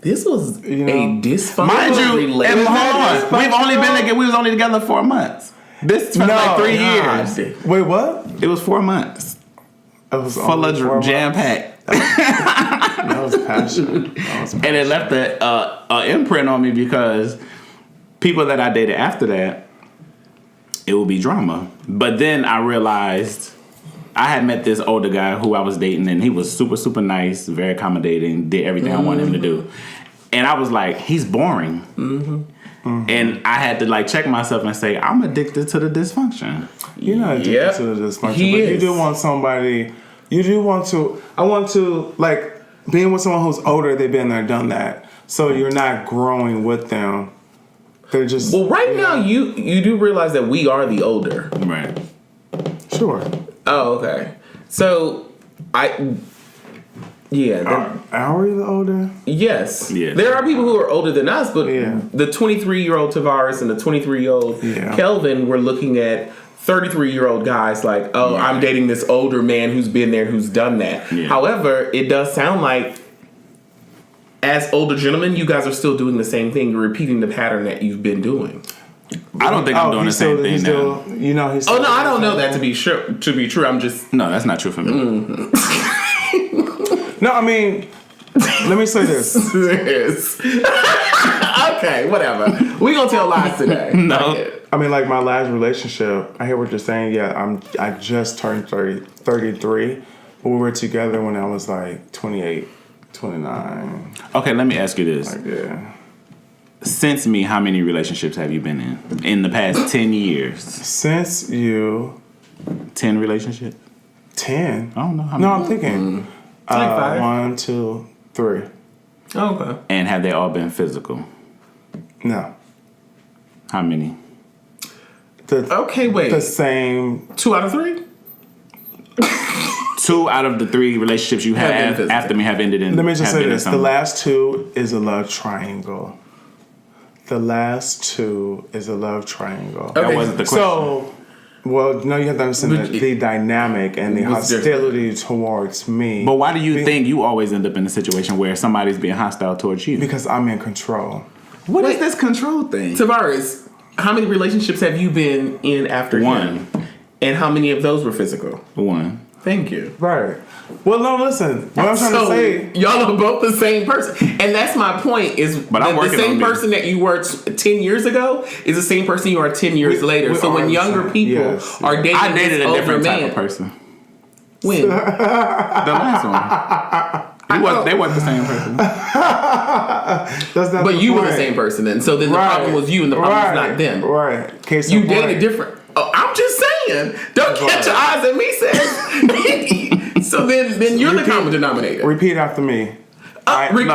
This was a dysfunctional relationship. And hold on. We was only together 4 months. This felt like 3 years. Wait, what? It was 4 months. It was full of jam packed. That was passion. And it left an imprint on me because people that I dated after that, it would be drama. But then I realized I had met this older guy who I was dating, and he was super, super nice, very accommodating, did everything I wanted him to do. And I was like, he's boring. Mm-hmm. Mm-hmm. And I had to like check myself and say, I'm addicted to the dysfunction. You're not addicted to the dysfunction, but you do want somebody. I want to like being with someone who's older. They've been there, done that. So you're not growing with them. They're just now you do realize that we are the older, right? Sure. Oh, okay. So are we the older? Yes. Yeah. There are people who are older than us, but the 23-year-old Tavarus and the 23-year-old Kelvin were looking at 33-year-old guys like, I'm dating this older man who's been there, who's done that. Yeah. However, it does sound like as older gentlemen, you guys are still doing the same thing. You're repeating the pattern that you've been doing. I don't think I'm doing the same thing now. I don't know that to be true. I'm just... No, that's not true for me. No, I mean, let me say this. Okay, whatever. We gonna tell lies today. No. I mean, like my last relationship, I hear what you're saying. Yeah, I just turned 33, but we were together when I was like 28, 29. Okay, let me ask you this. Like, Since me, how many relationships have you been in the past 10 years? Since you... 10 relationships? 10? I don't know how many. No, I'm thinking... like 5. 1, 2, 3. Oh, okay. And have they all been physical? No. How many? Wait. The same... 2 out of 3? 2 out of the 3 relationships you had after me have ended in... Let me just say this. The last 2 is a love triangle. The last 2 is a love triangle. Okay. That wasn't the question. So, no, you have to understand the dynamic and the hostility towards me. But why do you think you always end up in a situation where somebody's being hostile towards you? Because I'm in control. What is this control thing? Tavares, how many relationships have you been in after 1? And how many of those were physical? 1. Thank you. Right. Well, no, listen. What I'm trying to say... Y'all are both the same person. And that's my point, is the same person that you were 10 years ago is the same person you are 10 years later. So when younger people are dating I dated a different type of person. When? The last one. They weren't the same person. That's not but you were the same person then. So then the problem was you and the problem was not them. Right. Case you dated different... Oh, I'm just saying. Don't catch your eyes at me, sis. So then you're the common denominator. Repeat after me. Repeat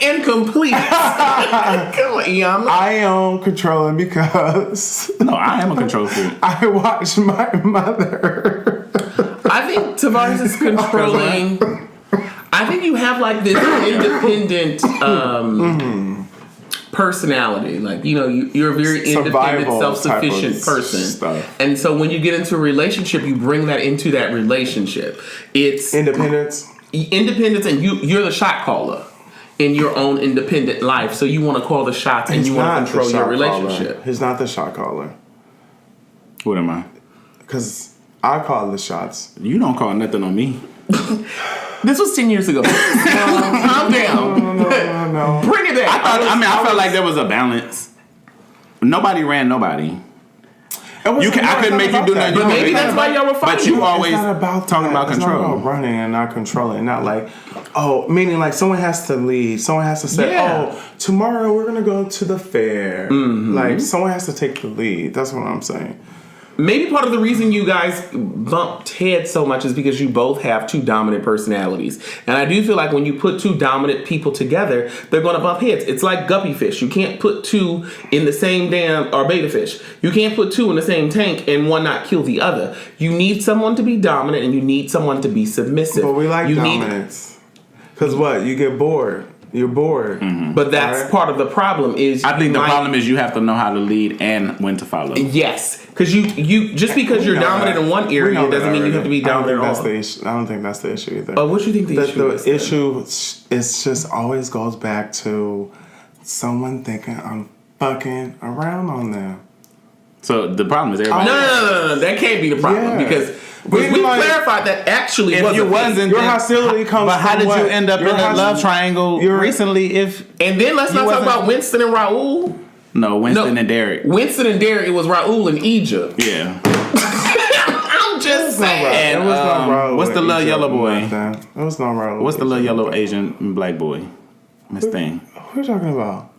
and complete. Come on, Ian. I am controlling because... No, I am a control freak. I watch my mother. I think Tavarus is controlling. I think you have like this independent... personality, like you're a very independent, self-sufficient person, stuff. And so when you get into a relationship, you bring that into that relationship. It's independence, and you're the shot caller in your own independent life. So you want to call the shots and you want to control your relationship. He's not the shot caller. What am I? Because I call the shots. You don't call nothing on me. This was 10 years ago. Calm down. No. Bring it back. I felt like there was a balance. Nobody ran nobody. I couldn't make you do nothing. But maybe that's why y'all were fighting. But you always talking about control. It's not about running and not controlling. Not like, meaning like someone has to lead. Someone has to say, tomorrow we're going to go to the fair. Mm-hmm. Like someone has to take the lead. That's what I'm saying. maybe part of the reason you guys bumped heads so much is because you both have two dominant personalities. And I do feel like when you put two dominant people together, they're going to bump heads. It's like guppy fish. You can't put two in the same or beta fish. You can't put two in the same tank and one not kill the other. You need someone to be dominant and you need someone to be submissive. But we like dominance. Because what? You get bored. You're bored. Mm-hmm. But that's part of the problem is... I think the problem is you have to know how to lead and when to follow. Yes. Because you just because you're dominant in one area doesn't mean you have to be dominant in all. I don't think that's the issue either. What do you think the issue is? The issue is just always goes back to someone thinking I'm fucking around on them. So the problem is everybody... No. That can't be the problem because... We clarified that actually if you wasn't, your hostility comes but how from did you end up in a love triangle recently? And then let's not talk about Winston and Raul. No, Winston and Derek. Winston and Derek, it was Raul in Egypt. Yeah. I'm just saying. And, what's the little yellow boy? It was not Raul. What's the little yellow Asian black boy? Miss Thing. Who are you talking about?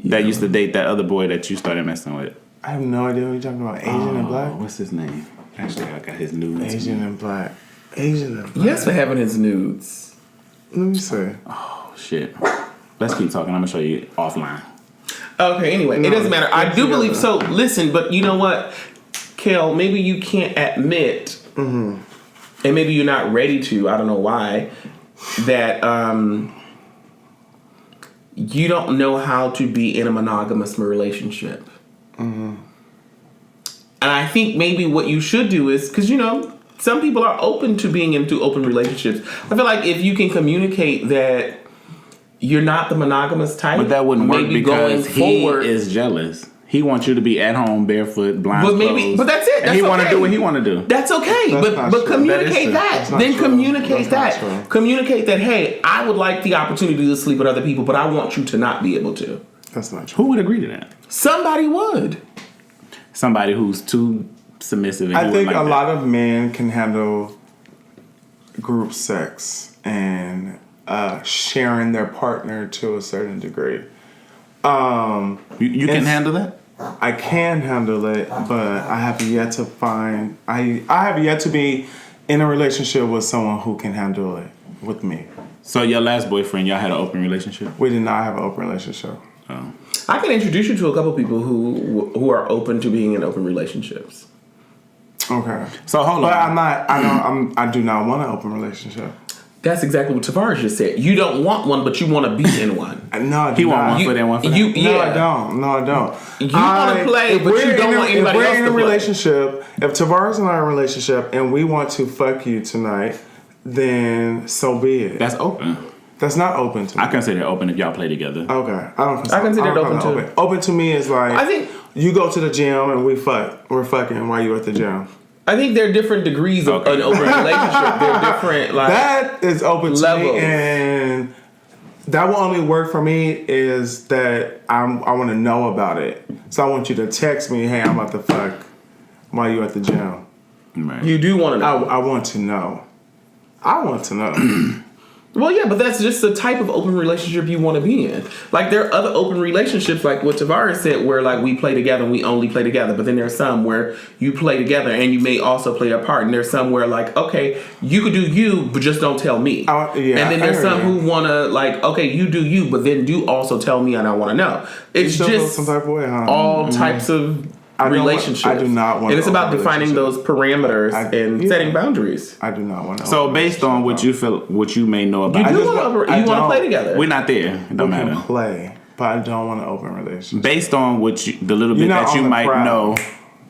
That used to date that other boy that you started messing with. I have no idea what you're talking about. Asian and black? What's his name? Actually, I got his nudes. Asian and black. Yes, for having his nudes. Let me see. Oh, shit. Let's keep talking. I'm going to show you offline. Okay, anyway. It doesn't matter. I do believe... So, listen, but you know what? Kel, maybe you can't admit, and maybe you're not ready to, I don't know why, that you don't know how to be in a monogamous relationship. Mm-hmm. And I think maybe what you should do is, because, some people are open to being into open relationships. I feel like if you can communicate that you're not the monogamous type. But that wouldn't work because he is jealous. He wants you to be at home, barefoot, blindfolded. But that's it. And he want to do what he want to do. That's okay. But communicate that. Then communicate that. Communicate that, hey, I would like the opportunity to sleep with other people, but I want you to not be able to. That's not true. Who would agree to that? Somebody would. Somebody who's too submissive. And I think a lot of men can handle group sex and sharing their partner to a certain degree. You can handle that? I can handle it, but I have yet to find... I have yet to be in a relationship with someone who can handle it with me. So your last boyfriend, y'all had an open relationship? We did not have an open relationship. Oh. I can introduce you to a couple people who are open to being in open relationships. Okay. So hold on. But I do not want an open relationship. That's exactly what Tavarus just said. You don't want one, but you want to be in one. No, he want one for that, one for that. No, I don't. You want to play, but you don't want anybody else to play. If we're in a relationship, if Tavarus and I are in a relationship and we want to fuck you tonight, then so be it. That's open. That's not open to me. I consider it open if y'all play together. Okay. I consider it open too. Open. Open to me is like, I think you go to the gym and we fuck. We're fucking while you're at the gym. I think there are different degrees of an open relationship. They're different, like, that is open to levels. me, and that will only work for me is that I want to know about it. So I want you to text me, hey, I'm about to fuck while you're at the gym. Right. You do want to know. I want to know. I want to know. Well, yeah, but that's just the type of open relationship you want to be in. Like, there are other open relationships, like what Tavarus said, where, like, we play together and we only play together. But then there's some where you play together and you may also play a part. And there's some where, like, okay, you could do you, but just don't tell me. And then there's some who want to, like, okay, you do you, but then do also tell me and I want to know. It's just some type of way, huh? all types of relationships. I do not want. And it's about defining those parameters and setting boundaries. I do not want to. So based on what you feel, what you may know about, you want to play together. We're not there. It don't matter. Can play, but I don't want an open relationship. Based on what the little bit that you might know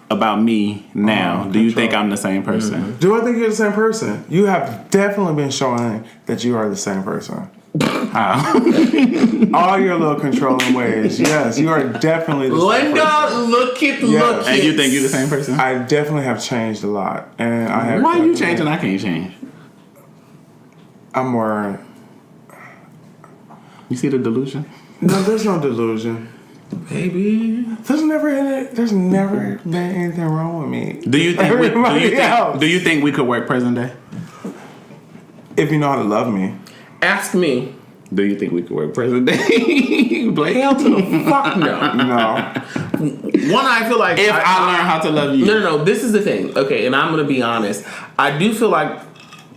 about me now, do you think I'm the same person? Mm-hmm. Do I think you're the same person? You have definitely been showing that you are the same person. All your little controlling ways. Yes, you are definitely the same person. Look at. And you think you're the same person? I definitely have changed a lot. And I have. Why are you changing? I can't change. I'm more. You see the delusion? No, there's no delusion. Baby. There's never been anything wrong with me. Do you think we could work present day? If you know how to love me. Ask me. Do you think we could work present day? Hell to the fuck no. No. One, I feel like if I learn how to love you. No. This is the thing. Okay, and I'm gonna be honest. I do feel like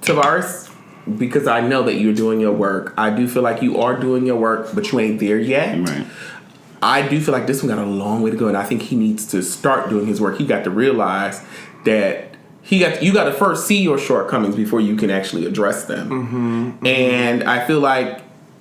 Tavarus, because I know that you're doing your work. I do feel like you are doing your work, but you ain't there yet. Right. I do feel like this one got a long way to go, and I think he needs to start doing his work. He got to realize that you got to first see your shortcomings before you can actually address them. Mm-hmm. And I feel like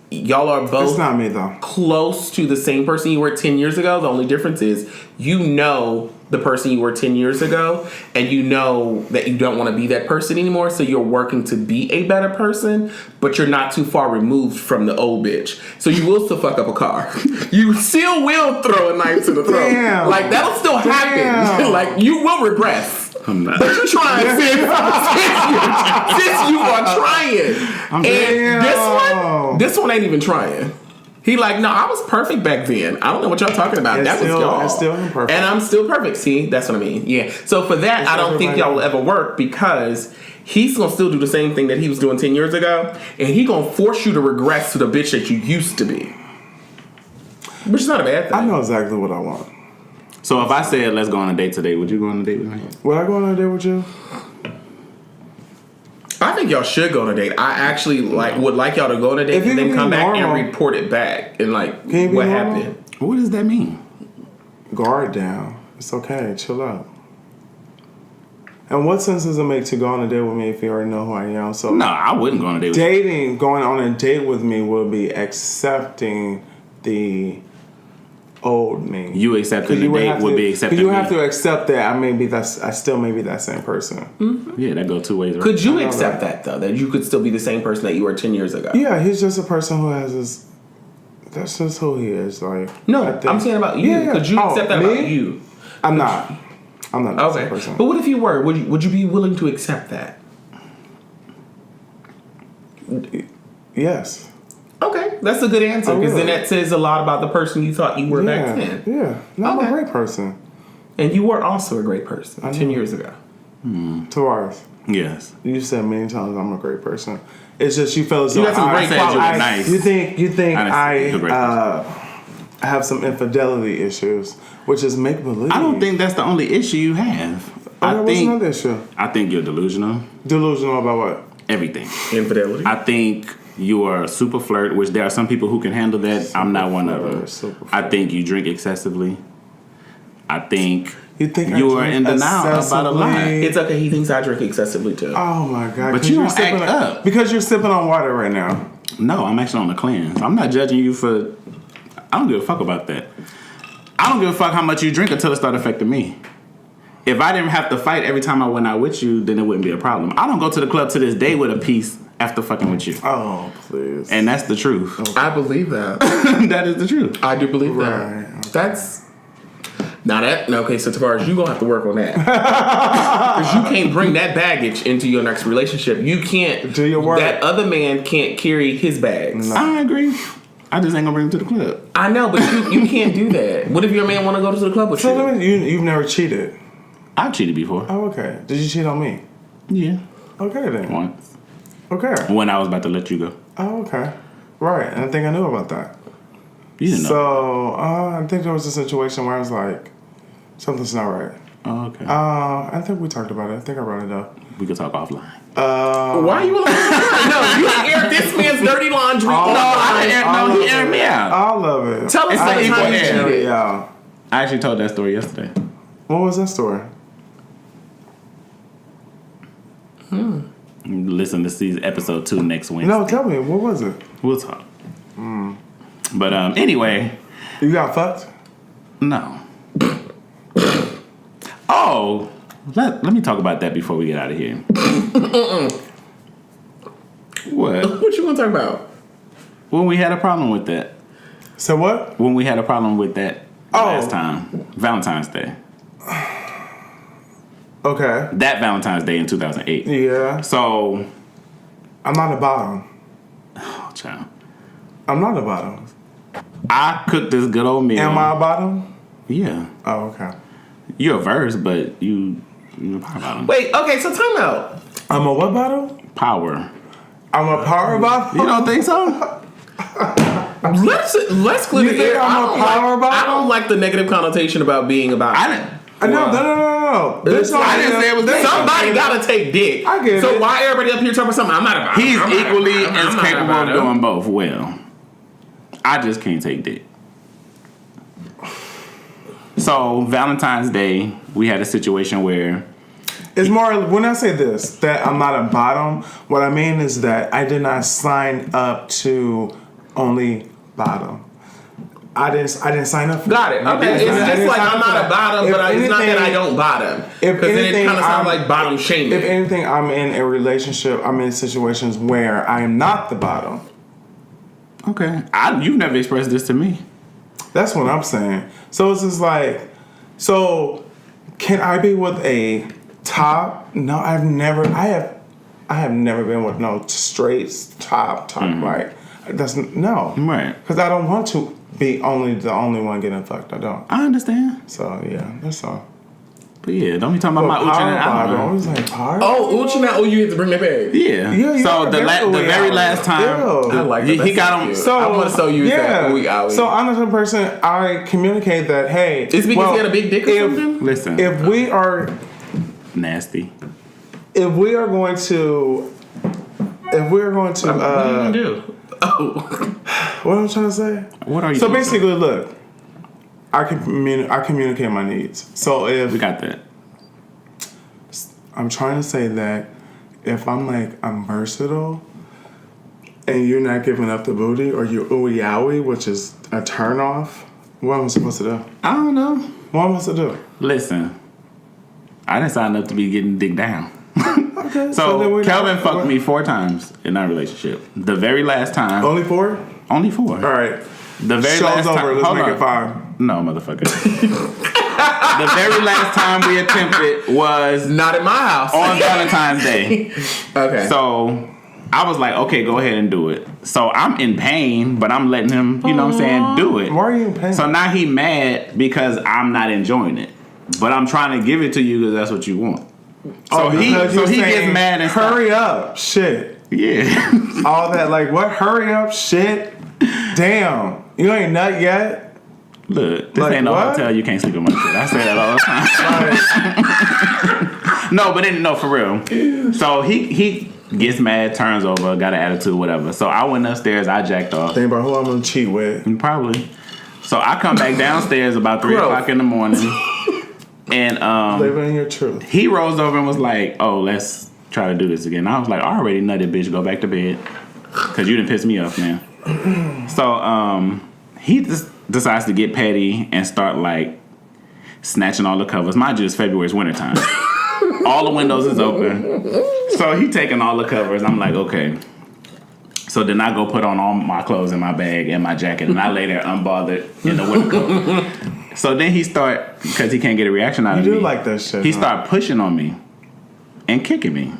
y'all are both it's not me, though. Close to the same person you were 10 years ago. The only difference is you know the person you were 10 years ago, and you know that you don't want to be that person anymore, so you're working to be a better person, but you're not too far removed from the old bitch. So you will still fuck up a car. You still will throw a knife to the throat. Damn. Like, that'll still happen. Like, you will regress. I'm not. But you're trying since you are trying. And this one ain't even trying. He like, no, I was perfect back then. I don't know what y'all talking about. That was y'all. It's still imperfect. And I'm still perfect. See, that's what I mean. Yeah. So for that, I don't think y'all will ever work, because he's going to still do the same thing that he was doing 10 years ago. And he's going to force you to regress to the bitch that you used to be. Which is not a bad thing. I know exactly what I want. So if I said, let's go on a date today, would you go on a date with me? Would I go on a date with you? I think y'all should go on a date. I actually would like y'all to go on a date and then come back and report it back and what happened. What does that mean? Guard down. It's okay. Chill out. And what sense does it make to go on a date with me if you already know who I am? So no, I wouldn't go on a date with you. Going on a date with me would be accepting the old me. You accepting the date would be accepting me. You have to accept that I still may be that same person. Mm-hmm. Yeah, that goes two ways. Right? Could you accept that though? That you could still be the same person that you were 10 years ago? Yeah, he's just a person who has this. That's just who he is. Like, no, I'm saying about you. Yeah. Could you accept that about you? I'm not that same person. But what if you were? Would you be willing to accept that? Yes. Okay, that's a good answer, because then that says a lot about the person you thought you were back then. Yeah, I'm a great person. And you were also a great person 10 years ago. Tavarus. Yes. You said many times I'm a great person. It's just you feel as though you got some great qualities. Nice. You think I have some infidelity issues, which is make believe. I don't think that's the only issue you have. What's another issue? I think you're delusional. Delusional about what? Everything. Infidelity. I think you are a super flirt, which there are some people who can handle that. I'm not one of them. I think you drink excessively. I think you are in denial about a lot. It's okay. He thinks I drink excessively too. Oh my god! But you don't act up because you're sipping on water right now. No, I'm actually on a cleanse. I'm not judging you for. I don't give a fuck about that. I don't give a fuck how much you drink until it starts affecting me. If I didn't have to fight every time I went out with you, then it wouldn't be a problem. I don't go to the club to this day with a piece after fucking with you. Oh, please. And that's the truth. Okay. I believe that. That is the truth. I do believe that. Okay. That's... Now that... Okay, so Tavarus, you're going to have to work on that. Because you can't bring that baggage into your next relationship. You can't... Do your work. That other man can't carry his bags. No. I agree. I just ain't going to bring him to the club. I know, but you can't do that. What if your man want to go to the club with you? So you've never cheated? I've cheated before. Oh, okay. Did you cheat on me? Yeah. Okay, then. Once. Okay. When I was about to let you go. Oh, okay. Right. And I think I knew about that. You didn't know. So, I think there was a situation where I was like, something's not right. Oh, okay. I think we talked about it. I think I brought it up. We could talk offline. Why are you on No, you aired this man's dirty laundry. He aired me out. All of it. Tell us how you cheated. Yeah. I actually told that story yesterday. What was that story? Listen to see episode 2 next Wednesday. No, tell me. What was it? We'll talk. But anyway. You got fucked? No. Oh, let me talk about that before we get out of here. What? What you want to talk about? When we had a problem with that. So what? When we had a problem with that last time. Valentine's Day. Okay. That Valentine's Day in 2008. Yeah. So. I'm not a bottom. Oh, child. I'm not a bottom. I cooked this good old meal. Am I a bottom? Yeah. Oh, okay. You're a verse, but you're a power bottom. Wait, okay, so time out. I'm a what bottom? Power. I'm a power bottom? You don't think so? Let's clear the air. I don't like the negative connotation about being about. No. I didn't say it was that. Somebody gotta take dick. I get it. So why everybody up here talking about something? I'm not about. He's equally as capable of doing both. Well, I just can't take dick. So Valentine's Day, we had a situation where it's more when I say this that I'm not a bottom. What I mean is that I did not sign up to only bottom. I didn't sign up for Got it. Okay. It's just like I'm not a bottom, but it's not that I don't bottom. Because then it kind of sounds like bottom shaming. If anything, I'm in a relationship. I'm in situations where I am not the bottom. Okay. You've never expressed this to me. That's what I'm saying. So it's just like, so can I be with a top? No, I have never been with no straight top, right? That's no. Right. Because I don't want to be the only one getting fucked. I don't. I understand. So yeah, that's all. But yeah, don't be talking about my Uchi and I was like, power? Oh, Uchi now. Oh, you had to bring that back. Yeah. So the very last time, I like he got him. So I want to show you that we out. So I'm the person I communicate that. Hey, it's because he had a big dick or something. Listen, if we are nasty, if we are going to, what are you gonna do? Oh, what am I trying to say? What are you? So basically, look. I communicate my needs. So if we got that, I'm trying to say that if I'm versatile, and you're not giving up the booty, or you're ooey yowie, which is a turn off, what am I supposed to do? I don't know. What am I supposed to do? Listen, I didn't sign up to be getting dick down. Okay. So Kelvin fucked me 4 times in our relationship. The very last time. Only 4? Only 4. All right. The very Show's last time. over. Let's make it 5. No, motherfucker. The very last time we attempted was not at my house on Valentine's Day. Okay. So I was like, okay, go ahead and do it. So I'm in pain, but I'm letting him, you know what I'm saying, do it. Why are you in pain? So now he mad because I'm not enjoying it. But I'm trying to give it to you because that's what you want. So he gets mad and hurry up, shit. Yeah. All that what? Hurry up, shit. Damn. You ain't nut yet? Look, this ain't no hotel. You can't sleep in my shit. I say that all the time. No, but no, for real. So he gets mad, turns over, got an attitude, whatever. So I went upstairs. I jacked off. Think about who I'm gonna cheat with. Probably. So I come back downstairs about 3 o'clock in the morning, and living in your truth. He rolls over and was like, "Oh, let's try to do this again." I was like, "I already nutted, bitch. Go back to bed, cause you didn't piss me off, man." So he just decides to get petty and start snatching all the covers. Mind you, it's February, it's wintertime. All the windows is open. So he taking all the covers. I'm like, okay. So then I go put on all my clothes in my bag and my jacket, and I lay there unbothered in the winter coat. So then he start, because he can't get a reaction out of me. You do like that shit. He start pushing on me and kicking me.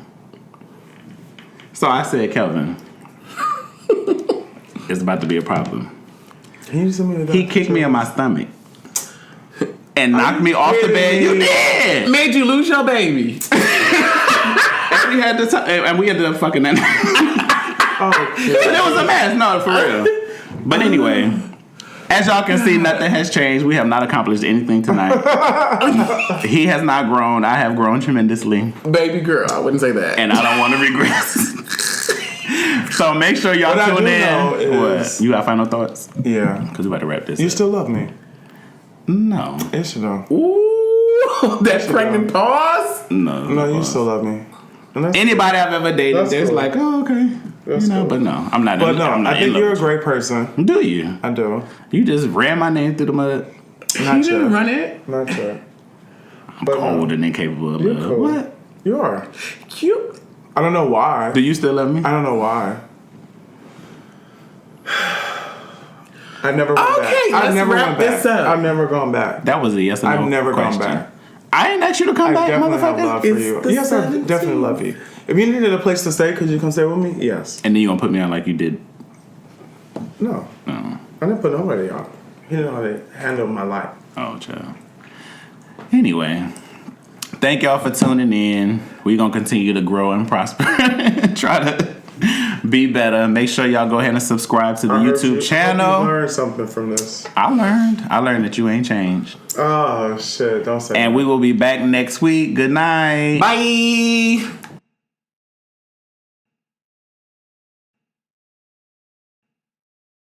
So I said, Kelvin, it's about to be a problem. Can you send me the He kicked me in my stomach and knocked me off the bed. You did. Made you lose your baby. And we ended up fucking that night. Oh, shit. But it was a mess. No, for real. But anyway, as y'all can see, nothing has changed. We have not accomplished anything tonight. He has not grown. I have grown tremendously. Baby girl, I wouldn't say that. And I don't want to regress. So make sure y'all tune in. What? You got final thoughts? Yeah. Because we about to wrap this You up. still love me? No. Yes, you do. Ooh, that pregnant pause? No, you still love me. Anybody I've ever dated, there's cool. Oh, okay. That's cool. But no, I'm not. But no, I'm not I think you're a great person. Do you? I do. You just ran my name through the mud. You didn't run it? Not sure. I'm cold and incapable of love. Cool. What? You are. Cute. I don't know why. Do you still love me? I don't know why. I never went back. Let's wrap this up. I've never gone back. That was a yes or no I've never question. gone back. I ain't asked you to come back, definitely have motherfucker. love for you. Yes, I definitely love you. If you needed a place to stay, could you come stay with me? Yes. And then you gonna put me on like you did? No. No. I didn't put nobody on. He didn't know how to handle my life. Oh, child. Anyway, thank y'all for tuning in. We're gonna continue to grow and prosper. Try to Be better. Make sure y'all go ahead and subscribe to the YouTube channel. I learned something from this. I learned that you ain't changed. Oh shit! Don't say. And that. we will be back next week. Good night. Bye.